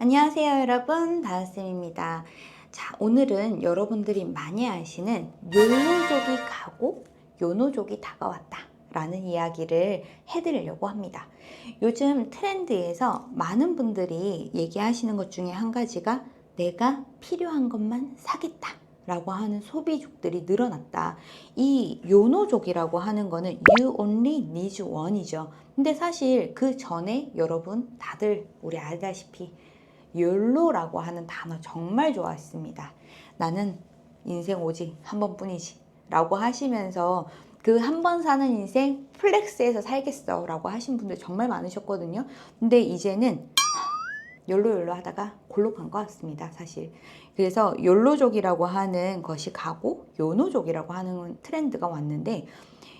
안녕하세요 여러분, 다은쌤입니다. 자, 오늘은 여러분들이 많이 아시는 욜로족이 가고 요노족이 다가왔다 라는 이야기를 해드리려고 합니다. 요즘 트렌드에서 많은 분들이 얘기하시는 것 중에 한 가지가 내가 필요한 것만 사겠다 라고 하는 소비족들이 늘어났다. 이 요노족이라고 하는 거는 You only need one이죠. 근데 사실 그 전에 여러분 다들 우리 알다시피 욜로라고 하는 단어 정말 좋아했습니다. 나는 인생 오직 한 번뿐이지 라고 하시면서 그 한 번 사는 인생 플렉스해서 살겠어 라고 하신 분들 정말 많으셨거든요. 근데 이제는 욜로 하다가 골로 간 것 같습니다, 사실. 그래서 욜로족이라고 하는 것이 가고 요노족이라고 하는 트렌드가 왔는데,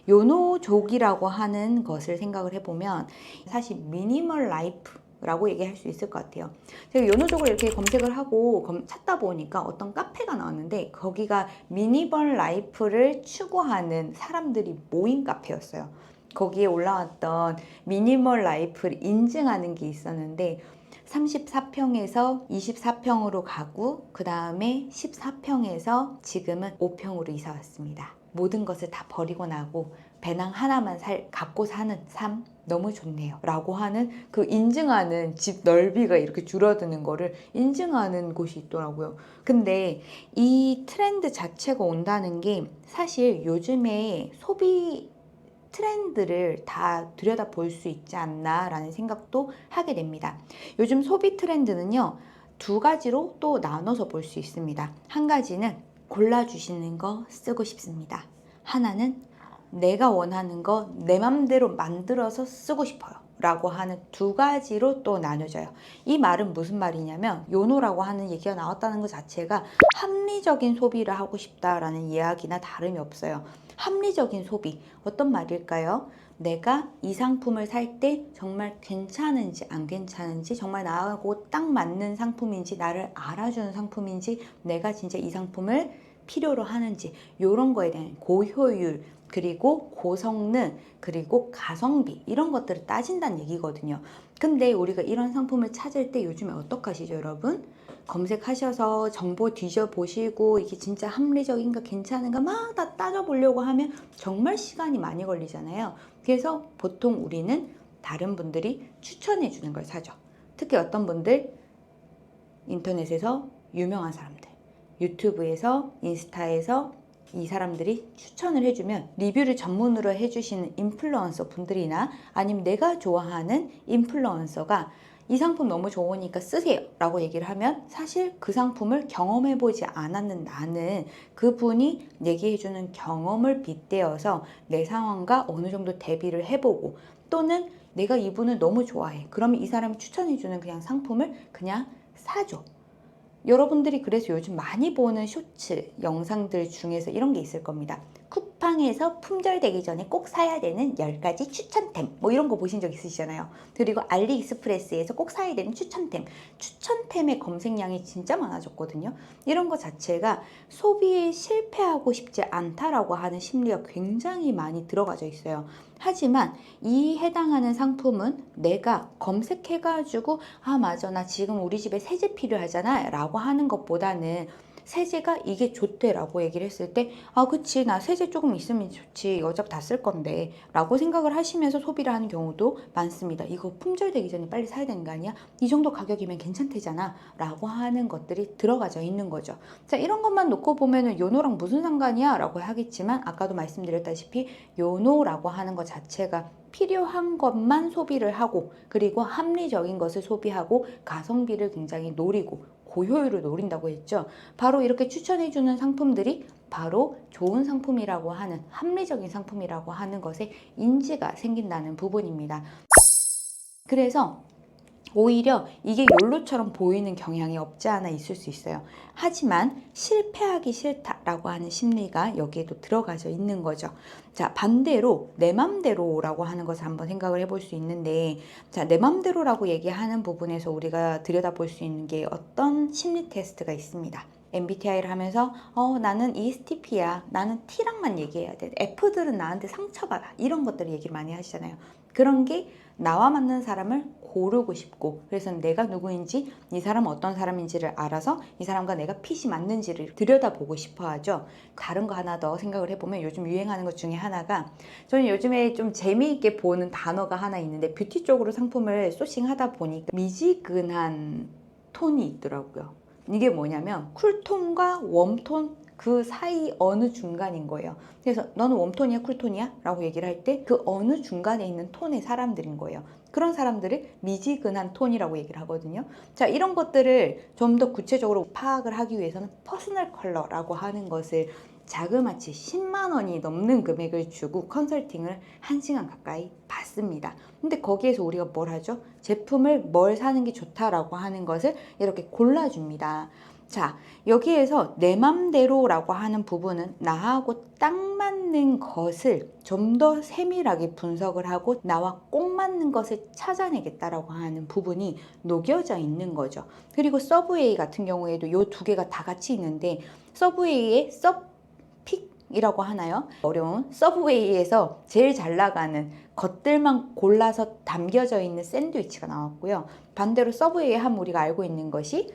요노족이라고 하는 것을 생각을 해보면 사실 미니멀 라이프라고 얘기할 수 있을 것 같아요. 제가 요노족을 이렇게 검색을 하고 찾다 보니까 어떤 카페가 나왔는데, 거기가 미니멀 라이프를 추구하는 사람들이 모인 카페였어요. 거기에 올라왔던 미니멀 라이프를 인증하는 게 있었는데 34평에서 24평으로 가고 그 다음에 14평에서 지금은 5평으로 이사 왔습니다. 모든 것을 다 버리고 나고 배낭 하나만 갖고 사는 삶 너무 좋네요 라고 하는 그 인증하는 집 넓이가 이렇게 줄어드는 거를 인증하는 곳이 있더라고요. 근데 이 트렌드 자체가 온다는 게 사실 요즘에 소비 트렌드를 다 들여다볼 수 있지 않나 라는 생각도 하게 됩니다. 요즘 소비 트렌드는요, 두 가지로 또 나눠서 볼 수 있습니다. 한 가지는 골라주시는 거 쓰고 싶습니다. 하나는 내가 원하는 거 내 맘대로 만들어서 쓰고 싶어요 라고 하는 두 가지로 또 나눠져요. 이 말은 무슨 말이냐면, 요노라고 하는 얘기가 나왔다는 것 자체가 합리적인 소비를 하고 싶다라는 이야기나 다름이 없어요. 합리적인 소비, 어떤 말일까요? 내가 이 상품을 살 때 정말 괜찮은지 안 괜찮은지, 정말 나하고 딱 맞는 상품인지, 나를 알아주는 상품인지, 내가 진짜 이 상품을 필요로 하는지, 이런 거에 대한 고효율, 그리고 고성능, 그리고 가성비, 이런 것들을 따진다는 얘기거든요. 근데 우리가 이런 상품을 찾을 때 요즘에 어떡하시죠, 여러분? 검색하셔서 정보 뒤져보시고 이게 진짜 합리적인가 괜찮은가 막 다 따져보려고 하면 정말 시간이 많이 걸리잖아요. 그래서 보통 우리는 다른 분들이 추천해 주는 걸 사죠. 특히 어떤 분들, 인터넷에서 유명한 사람들, 유튜브에서, 인스타에서 이 사람들이 추천을 해주면 리뷰를 전문으로 해주시는 인플루언서 분들이나 아니면 내가 좋아하는 인플루언서가 이 상품 너무 좋으니까 쓰세요 라고 얘기를 하면, 사실 그 상품을 경험해보지 않았는 나는 그분이 얘기해주는 경험을 빗대어서 내 상황과 어느 정도 대비를 해보고, 또는 내가 이분을 너무 좋아해, 그러면 이 사람이 추천해주는 그냥 상품을 그냥 사줘. 여러분들이 그래서 요즘 많이 보는 쇼츠 영상들 중에서 이런 게 있을 겁니다. 쿠팡에서 품절되기 전에 꼭 사야 되는 10가지 추천템, 뭐 이런 거 보신 적 있으시잖아요. 그리고 알리익스프레스에서 꼭 사야 되는 추천템, 추천템의 검색량이 진짜 많아졌거든요. 이런 거 자체가 소비에 실패하고 싶지 않다라고 하는 심리가 굉장히 많이 들어가져 있어요. 하지만 이 해당하는 상품은 내가 검색해가지고 맞아, 나 지금 우리 집에 세제 필요하잖아 라고 하는 것보다는, 세제가 이게 좋대 라고 얘기를 했을 때 그치, 나 세제 조금 있으면 좋지, 어차피 다 쓸 건데 라고 생각을 하시면서 소비를 하는 경우도 많습니다. 이거 품절되기 전에 빨리 사야 되는 거 아니야? 이 정도 가격이면 괜찮대잖아 라고 하는 것들이 들어가져 있는 거죠. 자, 이런 것만 놓고 보면은 요노랑 무슨 상관이야 라고 하겠지만, 아까도 말씀드렸다시피 요노라고 하는 것 자체가 필요한 것만 소비를 하고, 그리고 합리적인 것을 소비하고, 가성비를 굉장히 노리고 고효율을 노린다고 했죠. 바로 이렇게 추천해주는 상품들이 바로 좋은 상품이라고 하는, 합리적인 상품이라고 하는 것에 인지가 생긴다는 부분입니다. 그래서 오히려 이게 욜로처럼 보이는 경향이 없지 않아 있을 수 있어요. 하지만 실패하기 싫다라고 하는 심리가 여기에도 들어가져 있는 거죠. 자, 반대로 내 맘대로라고 하는 것을 한번 생각을 해볼 수 있는데, 자, 내 맘대로라고 얘기하는 부분에서 우리가 들여다볼 수 있는 게 어떤 심리 테스트가 있습니다. MBTI를 하면서 나는 ESTP야, 나는 T랑만 얘기해야 돼, F들은 나한테 상처받아, 이런 것들을 얘기를 많이 하시잖아요. 그런 게 나와 맞는 사람을 고르고 싶고, 그래서 내가 누구인지, 이 사람은 어떤 사람인지를 알아서 이 사람과 내가 핏이 맞는지를 들여다보고 싶어 하죠. 다른 거 하나 더 생각을 해보면 요즘 유행하는 것 중에 하나가, 저는 요즘에 좀 재미있게 보는 단어가 하나 있는데, 뷰티 쪽으로 상품을 소싱하다 보니까 미지근한 톤이 있더라고요. 이게 뭐냐면 쿨톤과 웜톤 그 사이 어느 중간인 거예요. 그래서 너는 웜톤이야 쿨톤이야? 라고 얘기를 할 때 그 어느 중간에 있는 톤의 사람들인 거예요. 그런 사람들을 미지근한 톤이라고 얘기를 하거든요. 자, 이런 것들을 좀 더 구체적으로 파악을 하기 위해서는 퍼스널 컬러라고 하는 것을 자그마치 10만 원이 넘는 금액을 주고 컨설팅을 1시간 가까이 받습니다. 근데 거기에서 우리가 뭘 하죠? 제품을 뭘 사는 게 좋다라고 하는 것을 이렇게 골라줍니다. 자, 여기에서 내 맘대로라고 하는 부분은 나하고 딱 맞는 것을 좀 더 세밀하게 분석을 하고 나와 꼭 맞는 것을 찾아내겠다라고 하는 부분이 녹여져 있는 거죠. 그리고 서브웨이 같은 경우에도 이 두 개가 다 같이 있는데, 서브웨이의 픽이라고 하나요? 어려운 서브웨이에서 제일 잘 나가는 것들만 골라서 담겨져 있는 샌드위치가 나왔고요. 반대로 서브웨이 하면 우리가 알고 있는 것이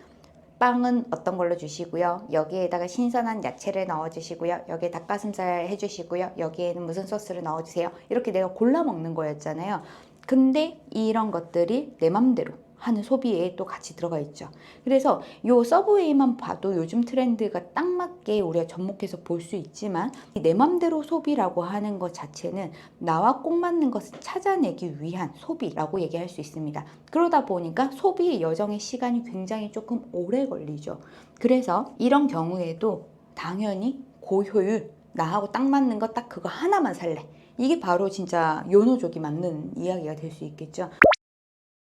빵은 어떤 걸로 주시고요, 여기에다가 신선한 야채를 넣어주시고요, 여기에 닭가슴살 해주시고요, 여기에는 무슨 소스를 넣어주세요, 이렇게 내가 골라 먹는 거였잖아요. 근데 이런 것들이 내 맘대로 하는 소비에 또 같이 들어가 있죠. 그래서 요 서브웨이만 봐도 요즘 트렌드가 딱 맞게 우리가 접목해서 볼 수 있지만, 내 맘대로 소비라고 하는 것 자체는 나와 꼭 맞는 것을 찾아내기 위한 소비라고 얘기할 수 있습니다. 그러다 보니까 소비 여정의 시간이 굉장히 조금 오래 걸리죠. 그래서 이런 경우에도 당연히 고효율, 나하고 딱 맞는 거 딱 그거 하나만 살래, 이게 바로 진짜 요노족이 맞는 이야기가 될 수 있겠죠.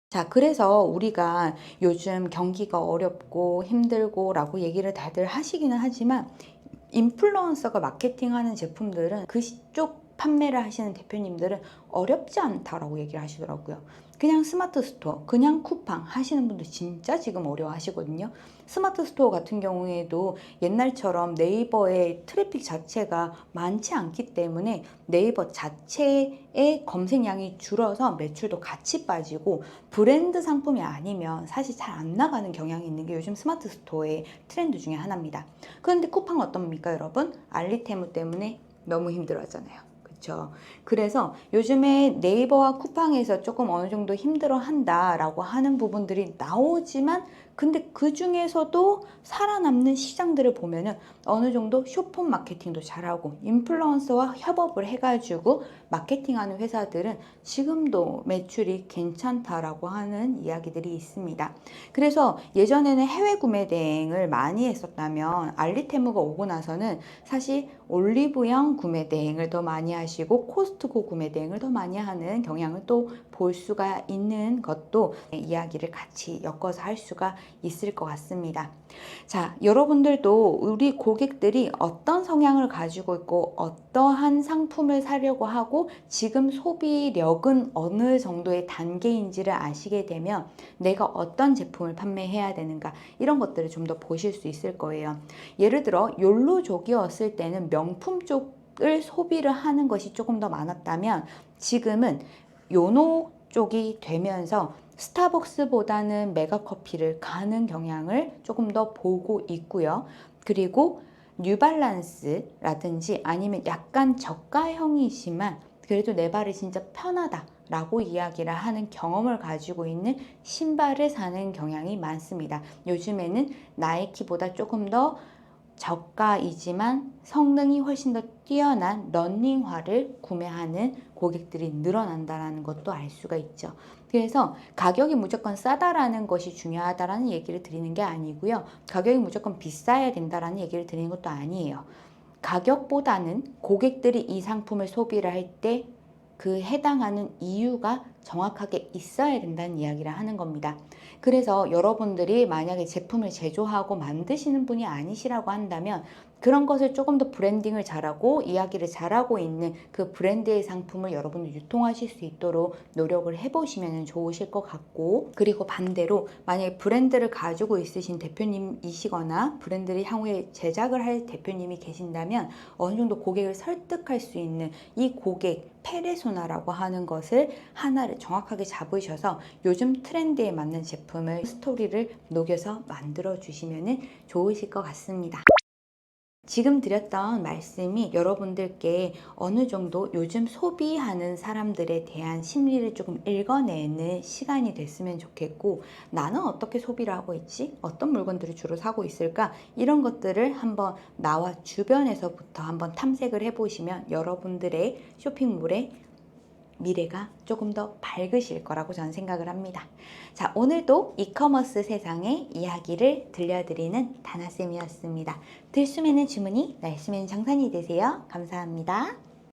자, 그래서 우리가 요즘 경기가 어렵고 힘들고 라고 얘기를 다들 하시기는 하지만, 인플루언서가 마케팅하는 제품들은 그쪽 판매를 하시는 대표님들은 어렵지 않다라고 얘기를 하시더라고요. 그냥 스마트 스토어, 그냥 쿠팡 하시는 분들 진짜 지금 어려워 하시거든요. 스마트 스토어 같은 경우에도 옛날처럼 네이버의 트래픽 자체가 많지 않기 때문에 네이버 자체의 검색량이 줄어서 매출도 같이 빠지고, 브랜드 상품이 아니면 사실 잘 안 나가는 경향이 있는 게 요즘 스마트 스토어의 트렌드 중에 하나입니다. 그런데 쿠팡 어떻습니까, 여러분? 알리테무 때문에 너무 힘들어하잖아요. 그렇죠? 그래서 요즘에 네이버와 쿠팡에서 조금 어느 정도 힘들어 한다라고 하는 부분들이 나오지만, 근데 그 중에서도 살아남는 시장들을 보면은 어느 정도 쇼폼 마케팅도 잘하고 인플루언서와 협업을 해가지고 마케팅하는 회사들은 지금도 매출이 괜찮다라고 하는 이야기들이 있습니다. 그래서 예전에는 해외 구매 대행을 많이 했었다면, 알리테무가 오고 나서는 사실 올리브영 구매 대행을 더 많이 하시고 코스트코 구매 대행을 더 많이 하는 경향을 또 볼 수가 있는 것도 이야기를 같이 엮어서 할 수가 있을 것 같습니다. 자, 여러분들도 우리 고객들이 어떤 성향을 가지고 있고 어떠한 상품을 사려고 하고 지금 소비력은 어느 정도의 단계인지를 아시게 되면 내가 어떤 제품을 판매해야 되는가, 이런 것들을 좀 더 보실 수 있을 거예요. 예를 들어 욜로족이었을 때는 명품 쪽을 소비를 하는 것이 조금 더 많았다면, 지금은 요노 쪽이 되면서 스타벅스보다는 메가커피를 가는 경향을 조금 더 보고 있고요. 그리고 뉴발란스라든지 아니면 약간 저가형이지만 그래도 내 발이 진짜 편하다 라고 이야기를 하는 경험을 가지고 있는 신발을 사는 경향이 많습니다. 요즘에는 나이키보다 조금 더 저가이지만 성능이 훨씬 더 뛰어난 러닝화를 구매하는 고객들이 늘어난다는 것도 알 수가 있죠. 그래서 가격이 무조건 싸다라는 것이 중요하다라는 얘기를 드리는 게 아니고요. 가격이 무조건 비싸야 된다라는 얘기를 드리는 것도 아니에요. 가격보다는 고객들이 이 상품을 소비를 할 때 그 해당하는 이유가 정확하게 있어야 된다는 이야기를 하는 겁니다. 그래서 여러분들이 만약에 제품을 제조하고 만드시는 분이 아니시라고 한다면, 그런 것을 조금 더 브랜딩을 잘하고 이야기를 잘하고 있는 그 브랜드의 상품을 여러분들 유통하실 수 있도록 노력을 해보시면 좋으실 것 같고, 그리고 반대로 만약에 브랜드를 가지고 있으신 대표님이시거나 브랜드를 향후에 제작을 할 대표님이 계신다면 어느 정도 고객을 설득할 수 있는 이 고객 페르소나라고 하는 것을 하나를 키워드를 정확하게 잡으셔서 요즘 트렌드에 맞는 제품을 스토리를 녹여서 만들어 주시면 좋으실 것 같습니다. 지금 드렸던 말씀이 여러분들께 어느 정도 요즘 소비하는 사람들에 대한 심리를 조금 읽어내는 시간이 됐으면 좋겠고, 나는 어떻게 소비를 하고 있지? 어떤 물건들을 주로 사고 있을까? 이런 것들을 한번 나와 주변에서부터 한번 탐색을 해보시면 여러분들의 쇼핑몰에 미래가 조금 더 밝으실 거라고 저는 생각을 합니다. 자, 오늘도 이커머스 세상의 이야기를 들려드리는 다나쌤이었습니다. 들숨에는 주문이, 날숨에는 정산이 되세요. 감사합니다.